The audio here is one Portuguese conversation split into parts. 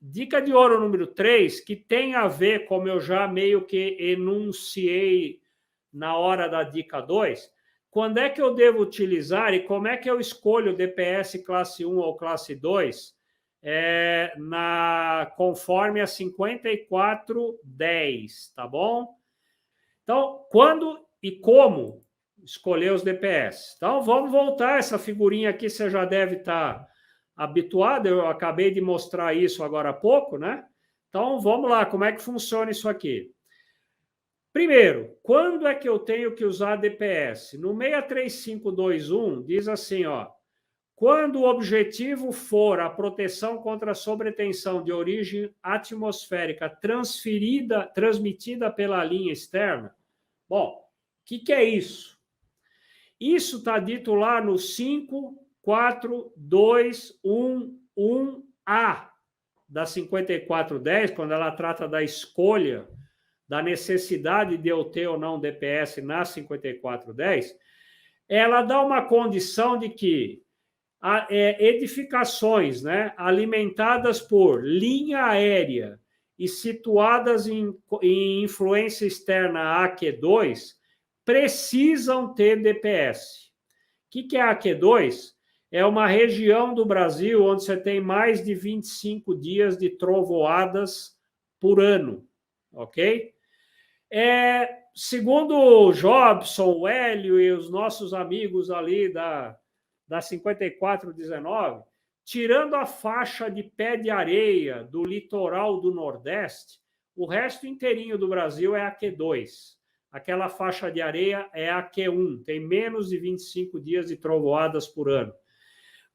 Dica de ouro número 3, que tem a ver, como eu já meio que enunciei na hora da dica 2, quando é que eu devo utilizar e como é que eu escolho DPS classe 1 ou classe 2 conforme a 5410, tá bom? Então, quando e como escolher os DPS? Então, vamos voltar. Essa figurinha aqui você já deve estar habituado, eu acabei de mostrar isso agora há pouco, né? Então, vamos lá, como é que funciona isso aqui? Primeiro, quando é que eu tenho que usar DPS? No 63521 diz assim, ó, quando o objetivo for a proteção contra a sobretensão de origem atmosférica transmitida pela linha externa. Bom, o que é isso? Isso está dito lá no 54211A da 5410, quando ela trata da escolha, da necessidade de eu ter ou não DPS na 5410, ela dá uma condição de que edificações, né, alimentadas por linha aérea e situadas em influência externa AQ2 precisam ter DPS. O que é AQ2? É uma região do Brasil onde você tem mais de 25 dias de trovoadas por ano, ok? Segundo o Jobson, o Hélio e os nossos amigos ali da 5419, tirando a faixa de pé de areia do litoral do Nordeste, o resto inteirinho do Brasil é AQ2. Aquela faixa de areia é AQ1, tem menos de 25 dias de trovoadas por ano.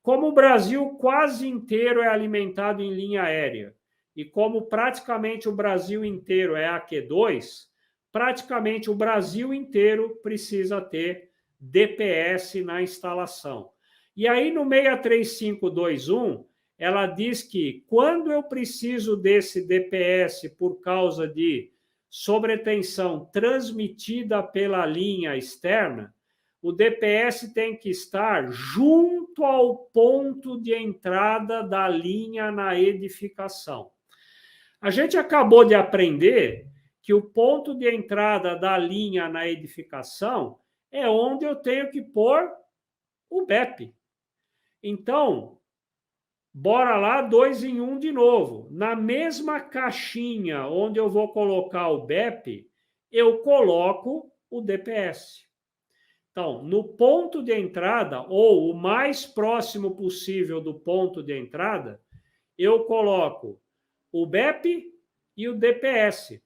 Como o Brasil quase inteiro é alimentado em linha aérea, e como praticamente o Brasil inteiro é AQ2, praticamente o Brasil inteiro precisa ter DPS na instalação. E aí, no 63521, ela diz que quando eu preciso desse DPS por causa de sobretensão transmitida pela linha externa, o DPS tem que estar junto ao ponto de entrada da linha na edificação. A gente acabou de aprender que o ponto de entrada da linha na edificação é onde eu tenho que pôr o BEP. Então, bora lá, 2 em 1 de novo. Na mesma caixinha onde eu vou colocar o BEP, eu coloco o DPS. Então, no ponto de entrada, ou o mais próximo possível do ponto de entrada, eu coloco o BEP e o DPS.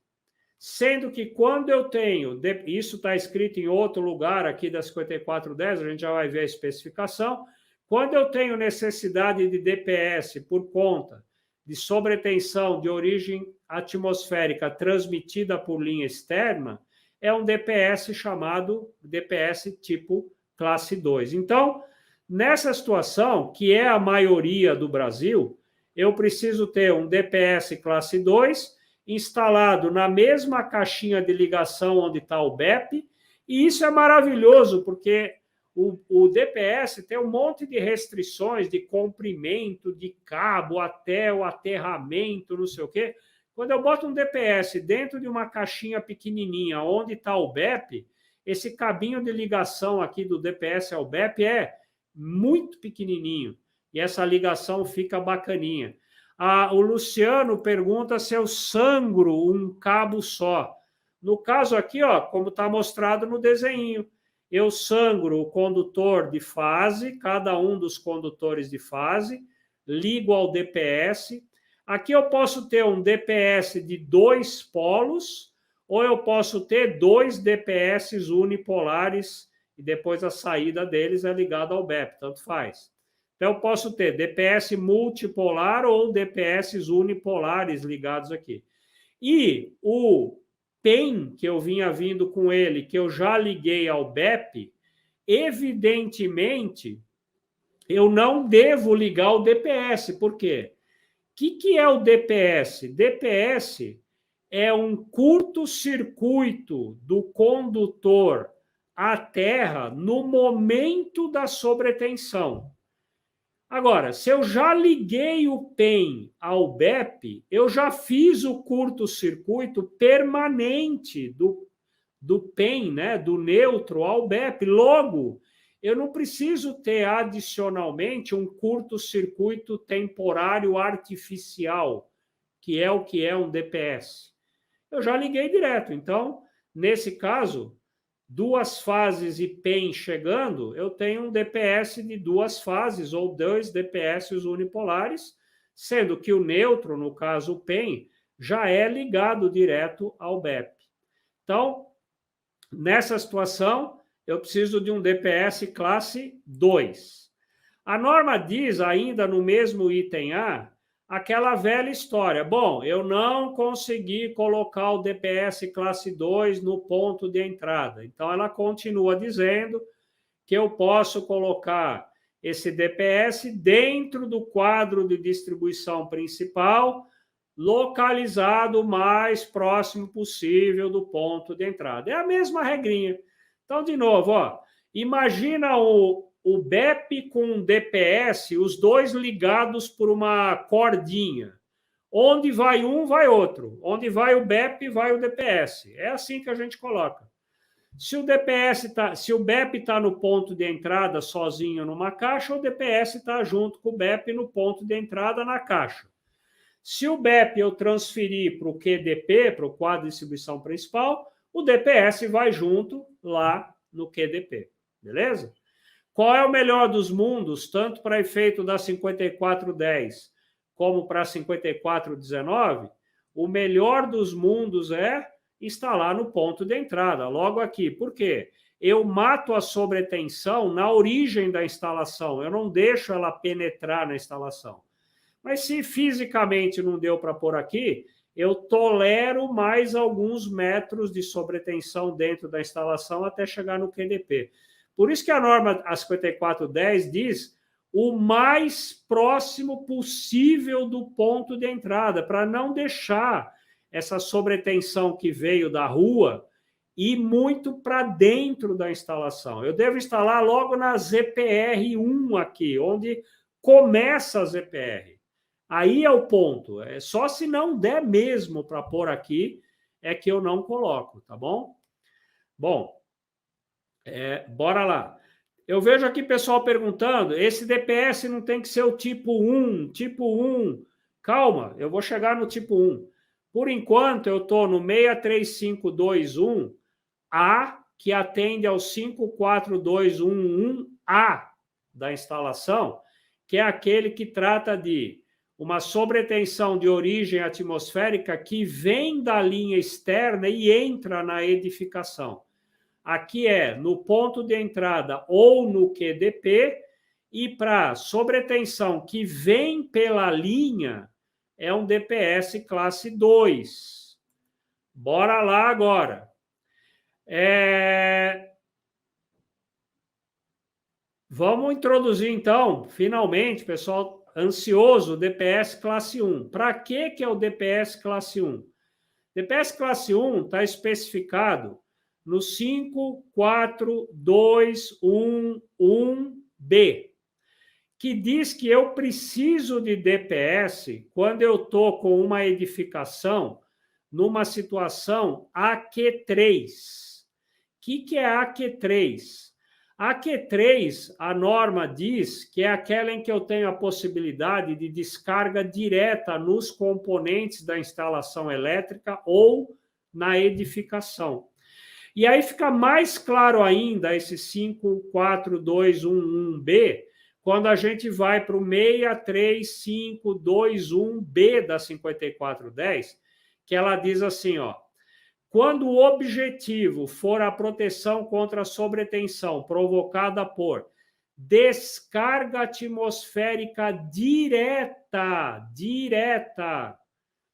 Sendo que quando eu tenho, isso está escrito em outro lugar aqui da 5410, a gente já vai ver a especificação, quando eu tenho necessidade de DPS por conta de sobretensão de origem atmosférica transmitida por linha externa, é um DPS chamado DPS tipo classe 2. Então, nessa situação, que é a maioria do Brasil, eu preciso ter um DPS classe 2 instalado na mesma caixinha de ligação onde está o BEP, e isso é maravilhoso, porque o DPS tem um monte de restrições de comprimento de cabo até o aterramento, não sei o quê. Quando eu boto um DPS dentro de uma caixinha pequenininha onde está o BEP, esse cabinho de ligação aqui do DPS ao BEP é muito pequenininho, e essa ligação fica bacaninha. O Luciano pergunta se eu sangro um cabo só. No caso aqui, ó, como está mostrado no desenho, eu sangro o condutor de fase, cada um dos condutores de fase, ligo ao DPS. Aqui eu posso ter um DPS de 2 polos, ou eu posso ter 2 DPS unipolares, e depois a saída deles é ligada ao BEP, tanto faz. Então, eu posso ter DPS multipolar ou DPS unipolares ligados aqui. E o PEN, que eu vinha vindo com ele, que eu já liguei ao BEP, evidentemente, eu não devo ligar o DPS. Por quê? O que é o DPS? DPS é um curto-circuito do condutor à terra no momento da sobretensão. Agora, se eu já liguei o PEM ao BEP, eu já fiz o curto-circuito permanente do PEM, né, do neutro ao BEP. Logo, eu não preciso ter adicionalmente um curto-circuito temporário artificial, que é um DPS. Eu já liguei direto. Então, nesse caso, duas fases e PEM chegando, eu tenho um DPS de duas fases ou dois DPS unipolares, sendo que o neutro, no caso o PEM, já é ligado direto ao BEP. Então, nessa situação, eu preciso de um DPS classe 2. A norma diz, ainda no mesmo item A, aquela velha história. Bom, eu não consegui colocar o DPS classe 2 no ponto de entrada. Então, ela continua dizendo que eu posso colocar esse DPS dentro do quadro de distribuição principal, localizado o mais próximo possível do ponto de entrada. É a mesma regrinha. Então, de novo, ó, imagina o BEP com o DPS, os dois ligados por uma cordinha. Onde vai um, vai outro. Onde vai o BEP, vai o DPS. É assim que a gente coloca. Se o DPS se o BEP está no ponto de entrada sozinho numa caixa, o DPS está junto com o BEP no ponto de entrada na caixa. Se o BEP eu transferir para o QDP, para o quadro de distribuição principal, o DPS vai junto lá no QDP. Beleza? Qual é o melhor dos mundos, tanto para efeito da 5410 como para 5419? O melhor dos mundos é instalar no ponto de entrada, logo aqui. Por quê? Eu mato a sobretensão na origem da instalação, eu não deixo ela penetrar na instalação. Mas se fisicamente não deu para pôr aqui, eu tolero mais alguns metros de sobretensão dentro da instalação até chegar no QDP. Por isso que a norma a 5410 diz o mais próximo possível do ponto de entrada, para não deixar essa sobretensão que veio da rua ir muito para dentro da instalação. Eu devo instalar logo na ZPR1 aqui, onde começa a ZPR. Aí é o ponto. É só se não der mesmo para pôr aqui, é que eu não coloco, tá bom? Bom, bora lá. Eu vejo aqui pessoal perguntando, esse DPS não tem que ser o tipo 1, tipo 1. Calma, eu vou chegar no tipo 1. Por enquanto, eu estou no 63521A, que atende ao 54211A da instalação, que é aquele que trata de uma sobretensão de origem atmosférica que vem da linha externa e entra na edificação. Aqui é no ponto de entrada ou no QDP, e para sobretensão que vem pela linha, é um DPS classe 2. Bora lá agora. Vamos introduzir, então, finalmente, pessoal, ansioso, o DPS classe 1. Para que é o DPS classe 1? DPS classe 1 está especificado no 54211B, que diz que eu preciso de DPS quando eu estou com uma edificação numa situação AQ3. O que é AQ3? AQ3, a norma diz que é aquela em que eu tenho a possibilidade de descarga direta nos componentes da instalação elétrica ou na edificação. E aí fica mais claro ainda esse 54211B quando a gente vai para o 63521B da 5410, que ela diz assim, ó, quando o objetivo for a proteção contra a sobretensão provocada por descarga atmosférica direta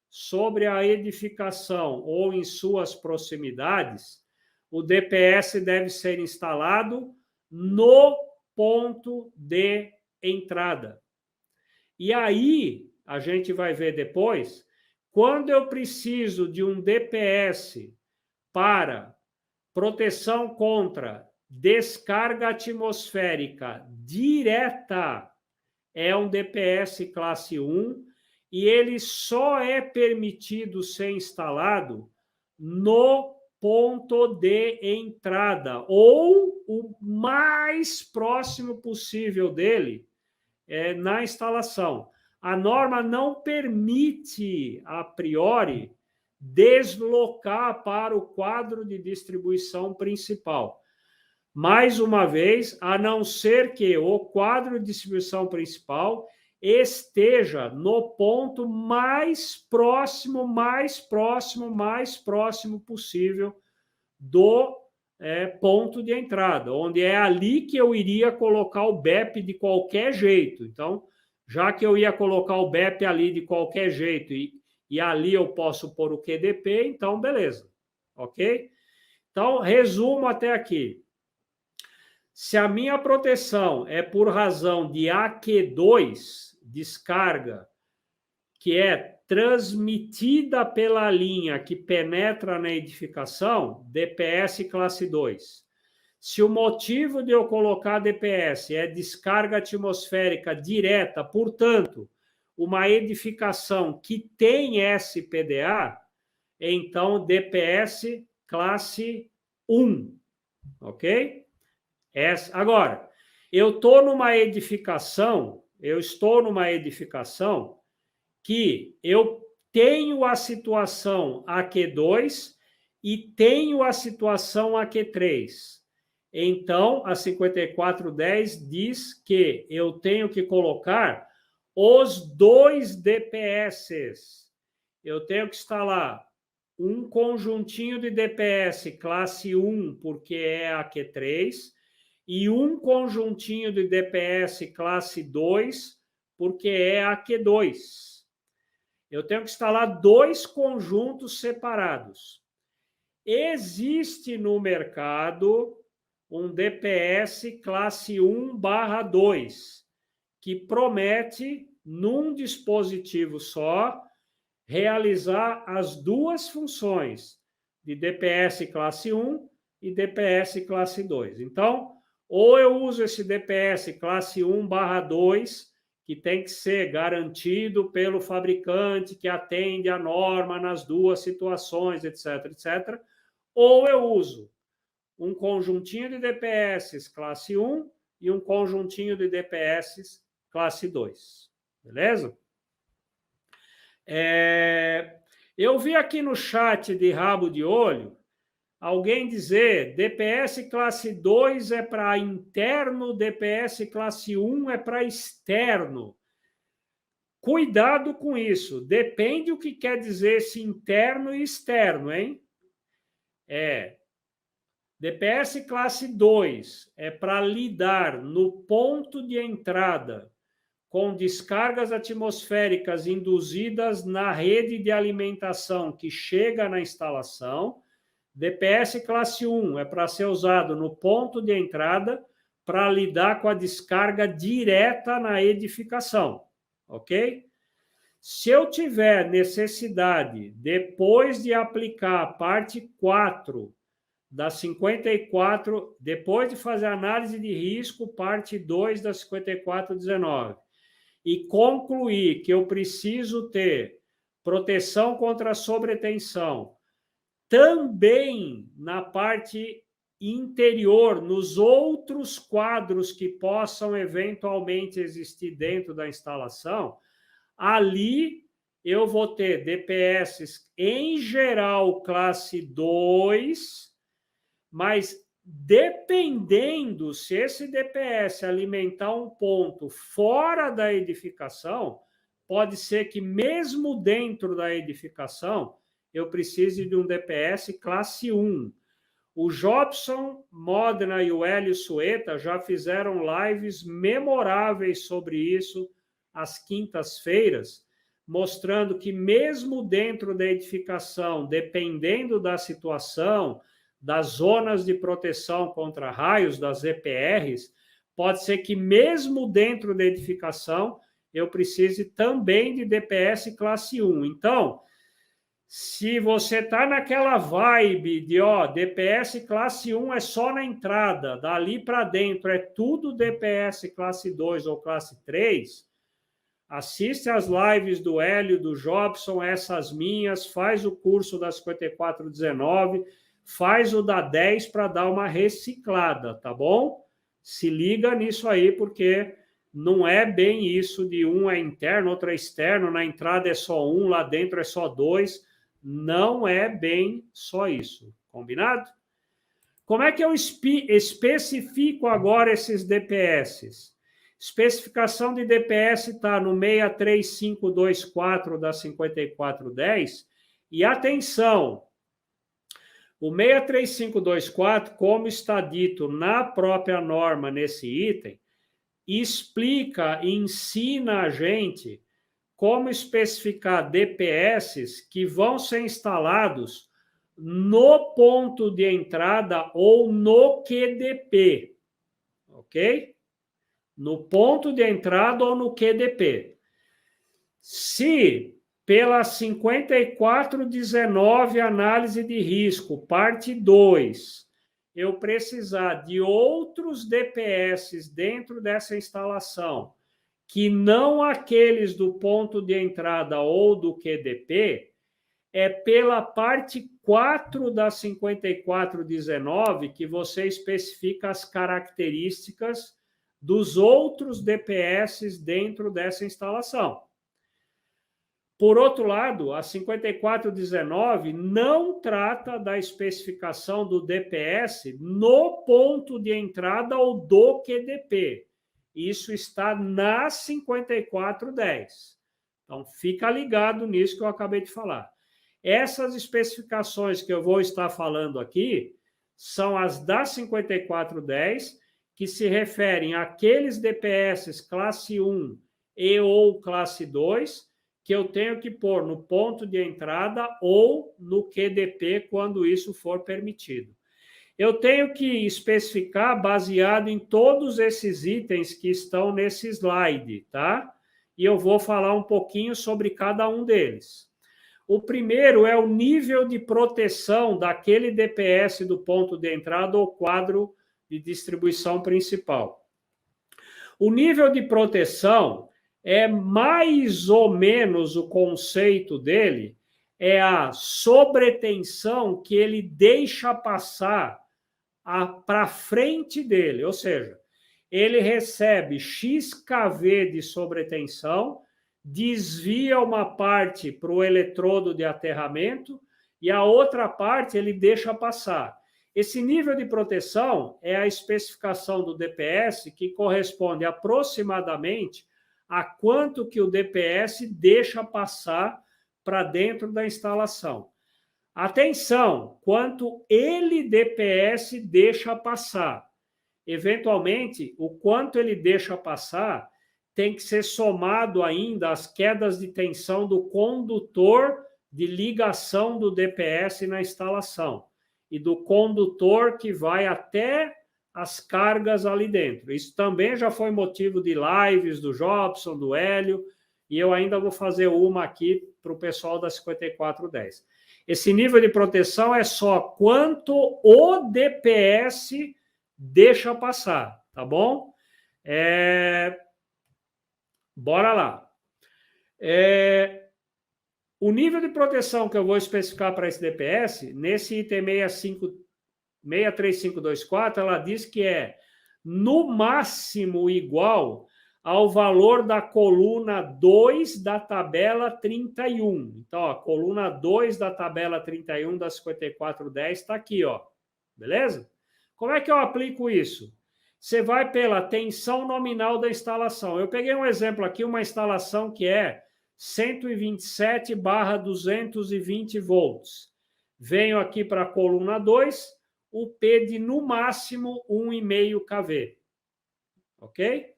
sobre a edificação ou em suas proximidades, o DPS deve ser instalado no ponto de entrada. E aí, a gente vai ver depois, quando eu preciso de um DPS para proteção contra descarga atmosférica direta, é um DPS classe 1 e ele só é permitido ser instalado no ponto de entrada, ou o mais próximo possível dele na instalação. A norma não permite, a priori, deslocar para o quadro de distribuição principal. Mais uma vez, a não ser que o quadro de distribuição principal esteja no ponto mais próximo possível do ponto de entrada, onde é ali que eu iria colocar o BEP de qualquer jeito. Então, já que eu ia colocar o BEP ali de qualquer jeito e ali eu posso pôr o QDP, então beleza, ok? Então, resumo até aqui. Se a minha proteção é por razão de AQ2, descarga, que é transmitida pela linha que penetra na edificação, DPS classe 2. Se o motivo de eu colocar DPS é descarga atmosférica direta, portanto, uma edificação que tem SPDA, então DPS classe 1, ok? Agora, eu estou numa edificação que eu tenho a situação AQ2 e tenho a situação AQ3. Então, a 5410 diz que eu tenho que colocar os dois DPS. Eu tenho que instalar um conjuntinho de DPS classe 1, porque é AQ3, e um conjuntinho de DPS classe 2, porque é AQ2. Eu tenho que instalar dois conjuntos separados. Existe no mercado um DPS classe 1/2, que promete, num dispositivo só, realizar as duas funções de DPS classe 1 e DPS classe 2. Então, ou eu uso esse DPS classe 1/2, que tem que ser garantido pelo fabricante, que atende a norma nas duas situações, etc., etc., ou eu uso um conjuntinho de DPS classe 1 e um conjuntinho de DPS classe 2. Beleza? Eu vi aqui no chat de rabo de olho alguém dizer DPS classe 2 é para interno, DPS classe 1 é para externo. Cuidado com isso. Depende o que quer dizer esse interno e externo, hein? DPS classe 2 é para lidar no ponto de entrada com descargas atmosféricas induzidas na rede de alimentação que chega na instalação. DPS classe 1 é para ser usado no ponto de entrada para lidar com a descarga direta na edificação, ok? Se eu tiver necessidade, depois de aplicar a parte 4 da 54, depois de fazer a análise de risco, parte 2 da 5419, e concluir que eu preciso ter proteção contra sobretensão, também na parte interior, nos outros quadros que possam eventualmente existir dentro da instalação, ali eu vou ter DPS em geral classe 2, mas dependendo se esse DPS alimentar um ponto fora da edificação, pode ser que mesmo dentro da edificação eu precise de um DPS classe 1. O Jobson Modena e o Hélio Sueta já fizeram lives memoráveis sobre isso às quintas-feiras, mostrando que mesmo dentro da edificação, dependendo da situação, das zonas de proteção contra raios, das EPRs, pode ser que mesmo dentro da edificação eu precise também de DPS classe 1. Então, Se você está naquela vibe de, DPS classe 1 é só na entrada, dali para dentro é tudo DPS classe 2 ou classe 3, assiste as lives do Hélio, do Jobson, essas minhas, faz o curso da 5419, faz o da 10 para dar uma reciclada, tá bom? Se liga nisso aí, porque não é bem isso de um é interno, outro é externo, na entrada é só um, lá dentro é só dois. Não é bem só isso, combinado? Como é que eu especifico agora esses DPS? Especificação de DPS está no 63524 da 5410. E atenção, o 63524, como está dito na própria norma nesse item, explica e ensina a gente como especificar DPS que vão ser instalados no ponto de entrada ou no QDP, ok? No ponto de entrada ou no QDP. Se pela 5419 análise de risco, parte 2, eu precisar de outros DPS dentro dessa instalação, que não aqueles do ponto de entrada ou do QDP, é pela parte 4 da 5419 que você especifica as características dos outros DPS dentro dessa instalação. Por outro lado, a 5419 não trata da especificação do DPS no ponto de entrada ou do QDP. Isso está na 5410. Então, fica ligado nisso que eu acabei de falar. Essas especificações que eu vou estar falando aqui são as da 5410, que se referem àqueles DPS classe 1 e ou classe 2, que eu tenho que pôr no ponto de entrada ou no QDP, quando isso for permitido. Eu tenho que especificar baseado em todos esses itens que estão nesse slide, tá? E eu vou falar um pouquinho sobre cada um deles. O primeiro é o nível de proteção daquele DPS do ponto de entrada ou quadro de distribuição principal. O nível de proteção é mais ou menos o conceito dele, é a sobretensão que ele deixa passar para frente dele, ou seja, ele recebe XKV de sobretensão, desvia uma parte para o eletrodo de aterramento e a outra parte ele deixa passar. Esse nível de proteção é a especificação do DPS que corresponde aproximadamente a quanto que o DPS deixa passar para dentro da instalação. Atenção, quanto ele DPS deixa passar. Eventualmente, o quanto ele deixa passar tem que ser somado ainda às quedas de tensão do condutor de ligação do DPS na instalação e do condutor que vai até as cargas ali dentro. Isso também já foi motivo de lives do Jobson, do Hélio, e eu ainda vou fazer uma aqui para o pessoal da 5410. Esse nível de proteção é só quanto o DPS deixa passar, tá bom? Bora lá. O nível de proteção que eu vou especificar para esse DPS, nesse item 63524, ela diz que é no máximo igual ao valor da coluna 2 da tabela 31. Então, a coluna 2 da tabela 31 da 5410 está aqui, ó. Beleza? Como é que eu aplico isso? Você vai pela tensão nominal da instalação. Eu peguei um exemplo aqui, uma instalação que é 127/220 volts. Venho aqui para a coluna 2, o P de no máximo 1,5 kV. Ok?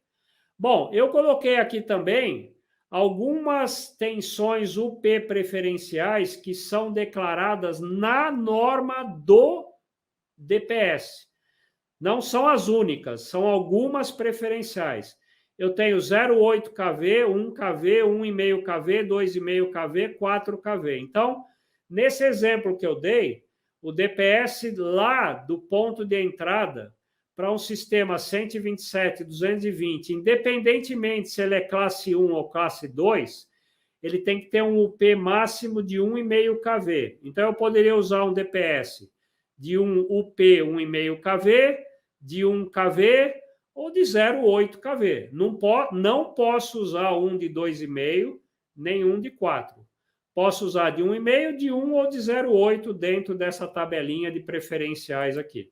Bom, eu coloquei aqui também algumas tensões UP preferenciais que são declaradas na norma do DPS. Não são as únicas, são algumas preferenciais. Eu tenho 0,8 kV, 1 kV, 1,5 kV, 2,5 kV, 4 kV. Então, Nesse exemplo que eu dei, o DPS lá do ponto de entrada para um sistema 127, 220, independentemente se ele é classe 1 ou classe 2, ele tem que ter um UP máximo de 1,5 kV. Então, eu poderia usar um DPS de um UP 1,5 kV, de 1 kV ou de 0,8 kV. Não posso usar um de 2,5, nem um de 4. Posso usar de 1,5, de 1 ou de 0,8 dentro dessa tabelinha de preferenciais aqui.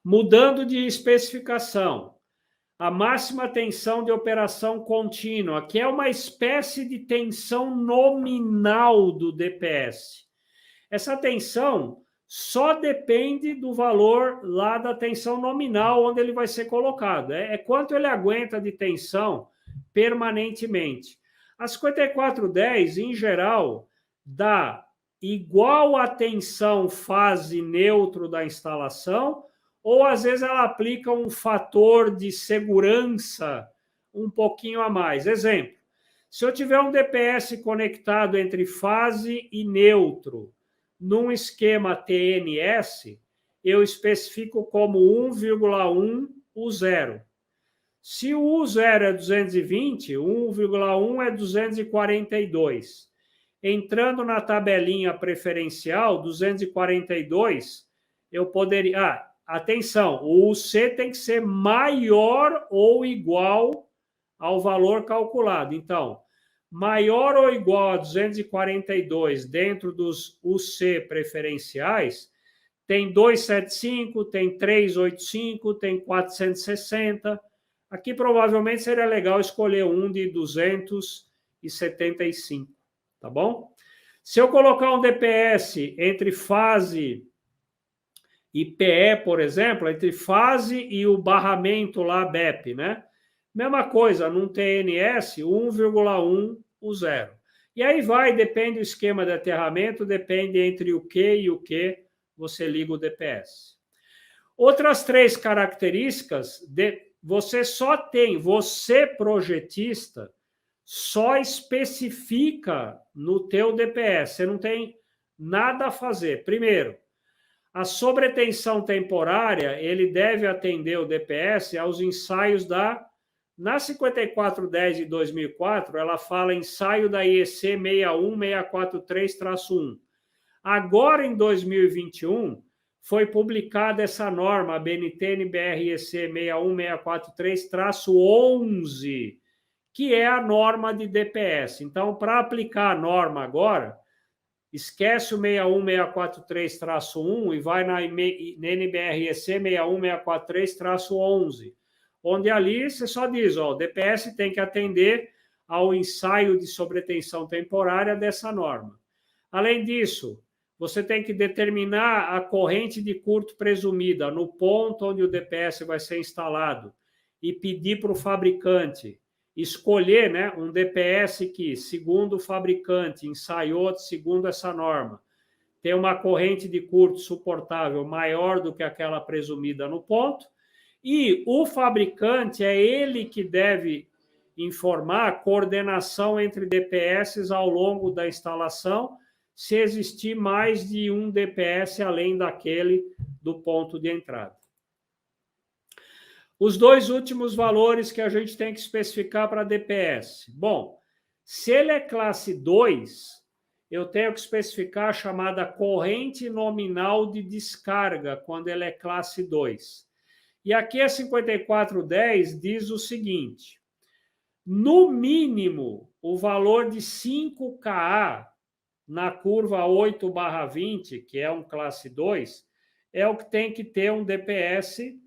Mudando de especificação, a máxima tensão de operação contínua, que é uma espécie de tensão nominal do DPS. Essa tensão só depende do valor lá da tensão nominal onde ele vai ser colocado. É quanto ele aguenta de tensão permanentemente. A 5410, em geral, dá igual a tensão fase neutro da instalação, ou às vezes ela aplica um fator de segurança um pouquinho a mais. Exemplo, se eu tiver um DPS conectado entre fase e neutro num esquema TNS, eu especifico como 1,1 U0. Se o U0 é 220, 1,1 é 242. Entrando na tabelinha preferencial, 242, eu poderia... atenção, o UC tem que ser maior ou igual ao valor calculado. Então, maior ou igual a 242 dentro dos UC preferenciais, tem 275, tem 385, tem 460. Aqui provavelmente seria legal escolher um de 275, tá bom? Se eu colocar um DPS entre fase e PE, por exemplo, entre fase e o barramento lá, BEP, né? Mesma coisa, num TNS, 1,1 o 0. E aí vai, depende do esquema de aterramento, depende entre o Q e o Q, você liga o DPS. Outras 3 características, você projetista, só especifica no teu DPS, você não tem nada a fazer. Primeiro, a sobretensão temporária, ele deve atender o DPS aos ensaios na 5410 de 2004, ela fala ensaio da IEC 61643-1. Agora, em 2021, foi publicada essa norma, a BNT-NBR-IEC 61643-11, que é a norma de DPS. Então, para aplicar a norma agora, esquece o 61643-1 e vai na NBR-EC 61643-11, onde ali você só diz, ó, o DPS tem que atender ao ensaio de sobretensão temporária dessa norma. Além disso, você tem que determinar a corrente de curto presumida no ponto onde o DPS vai ser instalado e pedir para o fabricante escolher, né, um DPS que, segundo o fabricante, ensaiou segundo essa norma, tem uma corrente de curto suportável maior do que aquela presumida no ponto, e o fabricante é ele que deve informar a coordenação entre DPS ao longo da instalação, se existir mais de um DPS além daquele do ponto de entrada. Os 2 últimos valores que a gente tem que especificar para DPS. Bom, se ele é classe 2, eu tenho que especificar a chamada corrente nominal de descarga, quando ele é classe 2. E aqui a 5410 diz o seguinte: no mínimo, o valor de 5 kA na curva 8/20, que é um classe 2, é o que tem que ter um DPS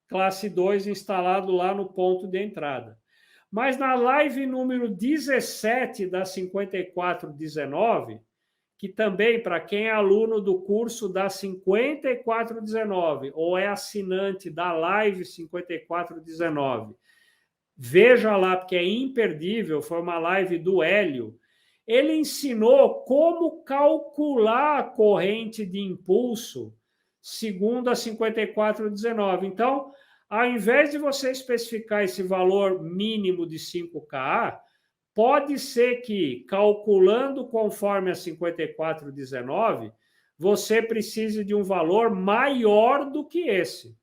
classe 2 instalado lá no ponto de entrada. Mas na live número 17 da 5419, que também, para quem é aluno do curso da 5419 ou é assinante da live 5419, veja lá, porque é imperdível, foi uma live do Hélio. Ele ensinou como calcular a corrente de impulso segundo a 5419. Então, ao invés de você especificar esse valor mínimo de 5 kA, Pode ser que, calculando conforme a 5419, você precise de um valor maior do que esse.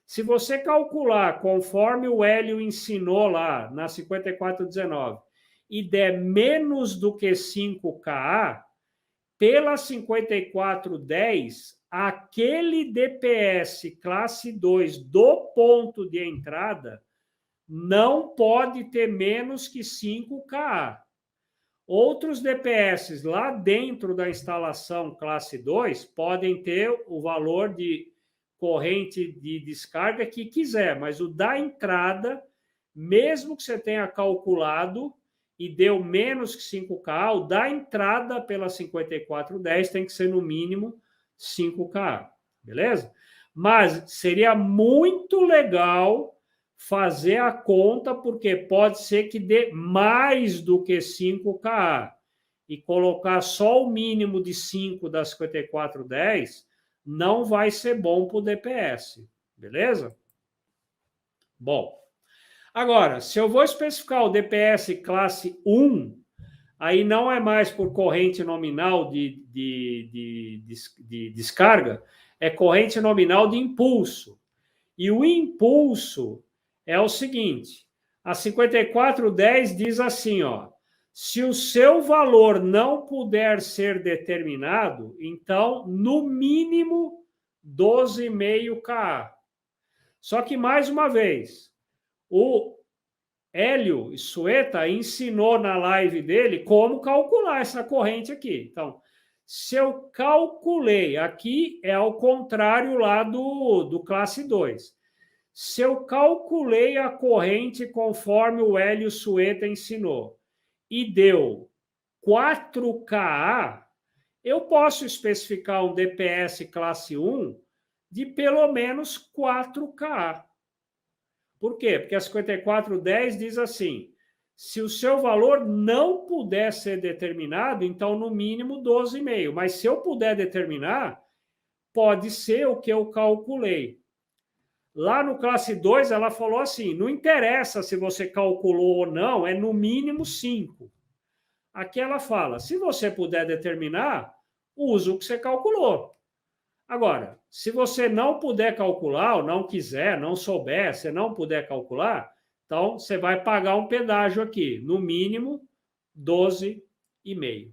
Se você calcular conforme o Hélio ensinou lá na 5419 e der menos do que 5Ka, pela 5410, aquele DPS classe 2 do ponto de entrada não pode ter menos que 5Ka. Outros DPS lá dentro da instalação classe 2 podem ter o valor de corrente de descarga que quiser, mas o da entrada, mesmo que você tenha calculado e deu menos que 5Ka, o da entrada pela 5410 tem que ser no mínimo 5Ka, beleza? Mas seria muito legal fazer a conta, porque pode ser que dê mais do que 5Ka. E colocar só o mínimo de 5 da 5410 não vai ser bom para o DPS, beleza? Bom, agora, se eu vou especificar o DPS classe 1, aí não é mais por corrente nominal de descarga, é corrente nominal de impulso. E o impulso é o seguinte, a 5410 diz assim, ó, se o seu valor não puder ser determinado, então, no mínimo, 12,5 Ka. Só que, mais uma vez, o Hélio Sueta ensinou na live dele como calcular essa corrente aqui. Então, se eu calculei, aqui é ao contrário lá do classe 2. Se eu calculei a corrente conforme o Hélio Sueta ensinou e deu 4Ka, eu posso especificar um DPS classe 1 de pelo menos 4Ka. Por quê? Porque a 5410 diz assim, se o seu valor não puder ser determinado, então no mínimo 12,5. Mas se eu puder determinar, pode ser o que eu calculei. Lá no classe 2, ela falou assim, não interessa se você calculou ou não, é no mínimo 5. Aqui ela fala, se você puder determinar, usa o que você calculou. Agora, se você não puder calcular, ou não quiser, não souber, se não puder calcular, então você vai pagar um pedágio aqui, no mínimo 12,5.